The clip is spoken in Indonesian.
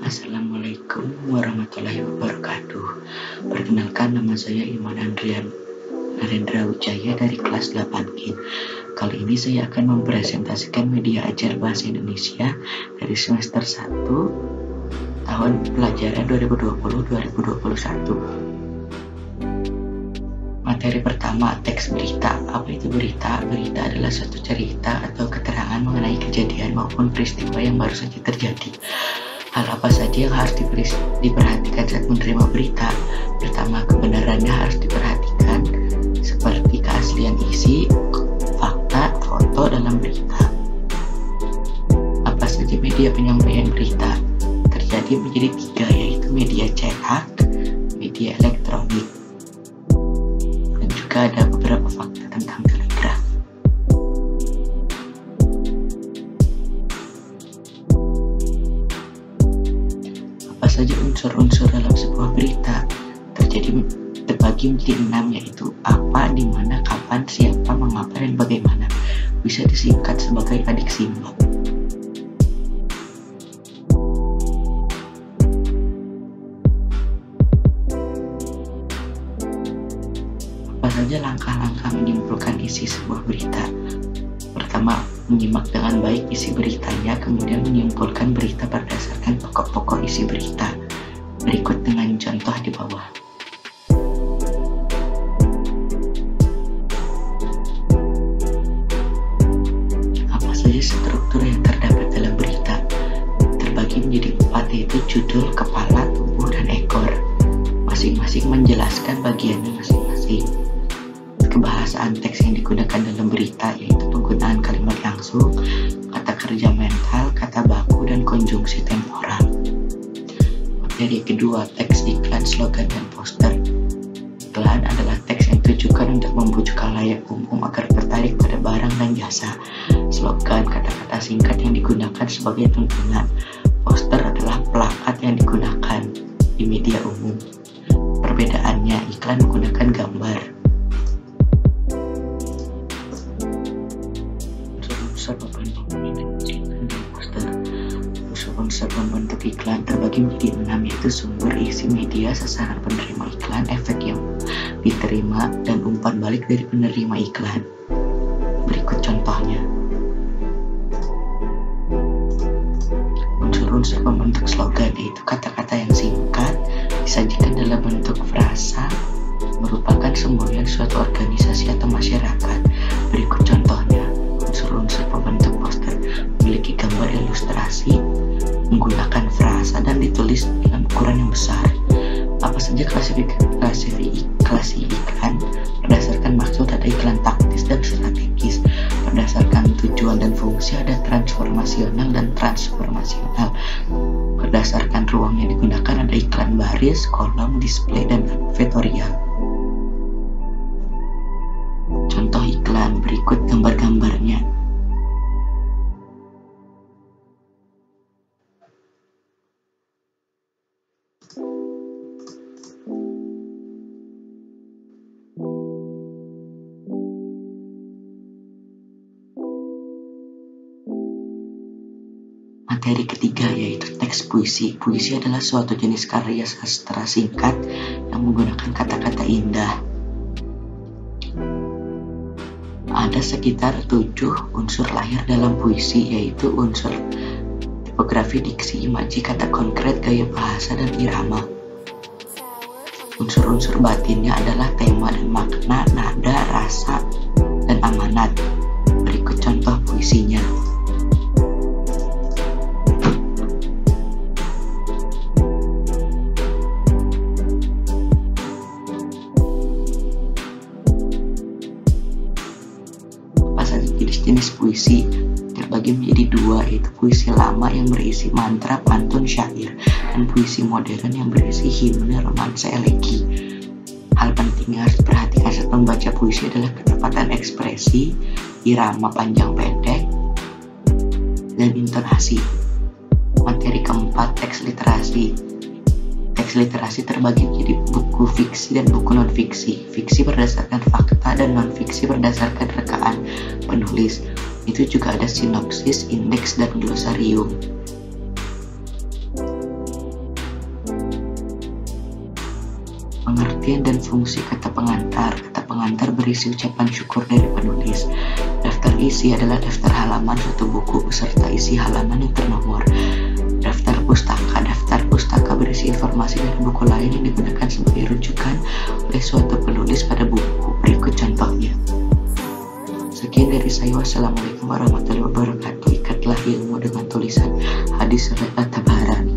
Assalamualaikum warahmatullahi wabarakatuh. Perkenalkan, nama saya Iman Narendra Wijaya dari kelas 8 Kali ini saya akan mempresentasikan media ajar bahasa Indonesia dari semester 1 tahun pelajaran 2020-2021. Materi pertama, teks berita. Apa itu berita? Berita adalah suatu cerita atau keterangan mengenai kejadian maupun peristiwa yang baru saja terjadi. Hal apa saja yang harus diperhatikan saat menerima berita? Pertama, kebenarannya harus diperhatikan, seperti keaslian isi, fakta, foto dalam berita. Apa saja media penyampaian berita? Terjadi menjadi 3, yaitu media cetak, media elektronik, dan juga ada beberapa fakta tentang telegraf. Apa saja unsur-unsur dalam sebuah berita? Terbagi menjadi 6, yaitu apa, di mana, kapan, siapa, mengapa, dan bagaimana. Bisa disingkat sebagai adik simbol. Apa saja langkah-langkah menyimpulkan isi sebuah berita? Pertama, menyimak dengan baik isi beritanya, kemudian menyimpulkan berita berdasarkan pokok-pokok isi berita. Berikut dengan contoh di bawah. Apa saja struktur yang terdapat dalam berita? Terbagi menjadi 4, yaitu judul, kepala, tubuh, dan ekor. Masing-masing menjelaskan bagiannya masing-masing. Kebahasaan teks yang digunakan dalam berita, yaitu penggunaan kalimat langsung, kata kerja mental, kata baku, dan konjungsi temporal. Materi kedua, teks iklan, slogan, dan poster. Iklan adalah teks yang ditujukan untuk membujuk khalayak umum agar tertarik pada barang dan jasa. Slogan, kata-kata singkat yang digunakan sebagai tuntunan. Poster adalah plakat yang digunakan di media umum. Perbedaannya, iklan menggunakan gambar. Unsur membentuk iklan terbagi menjadi 6, yaitu sumber, isi, media, sasaran penerima iklan, efek yang diterima, dan umpan balik dari penerima iklan. Berikut contohnya. Unsur-unsur pembentuk slogan, yaitu kata-kata yang singkat, disajikan dalam bentuk frasa, merupakan semboyan suatu organisasi atau masyarakat. Berikut contohnya. Unsur-unsur pembentuk poster memiliki gambar ilustrasi, menggunakan frasa, dan ditulis dengan ukuran yang besar. Apa saja klasifikasi iklan? Berdasarkan maksud ada iklan taktis dan strategis. Berdasarkan tujuan dan fungsi ada transformasional dan transformasional. Berdasarkan ruang yang digunakan ada iklan baris, kolom, display, dan vektorial. Contoh iklan, berikut gambar-gambarnya. Materi ketiga, yaitu teks puisi. Puisi adalah suatu jenis karya sastra singkat yang menggunakan kata-kata indah. Ada sekitar 7 unsur lahir dalam puisi, yaitu unsur tipografi, diksi, imaji, kata konkret, gaya bahasa, dan irama. Unsur-unsur batinnya adalah tema dan makna, nada, rasa, dan amanat. Berikut contoh puisinya. Jenis puisi terbagi menjadi 2, yaitu puisi lama yang berisi mantra, pantun, syair, dan puisi modern yang berisi himne, romansa, elegi. Hal penting yang harus diperhatikan saat membaca puisi adalah ketepatan ekspresi, irama panjang pendek, dan intonasi. Materi keempat, teks literasi. Teks literasi terbagi menjadi buku fiksi dan buku non-fiksi. Fiksi berdasarkan fakta dan non-fiksi berdasarkan rekaan penulis. Itu juga ada sinopsis, indeks, dan glosarium. pengertian dan fungsi kata pengantar. Kata pengantar berisi ucapan syukur dari penulis. Daftar isi adalah daftar halaman suatu buku beserta isi halaman yang ternomor. Daftar pustaka berisi informasi dari buku lain yang digunakan sebagai rujukan oleh suatu penulis pada buku. Berikut contohnya. Sekian dari saya. Wassalamualaikum warahmatullahi wabarakatuh. Ikatlah ilmu dengan tulisan hadis Tabarani.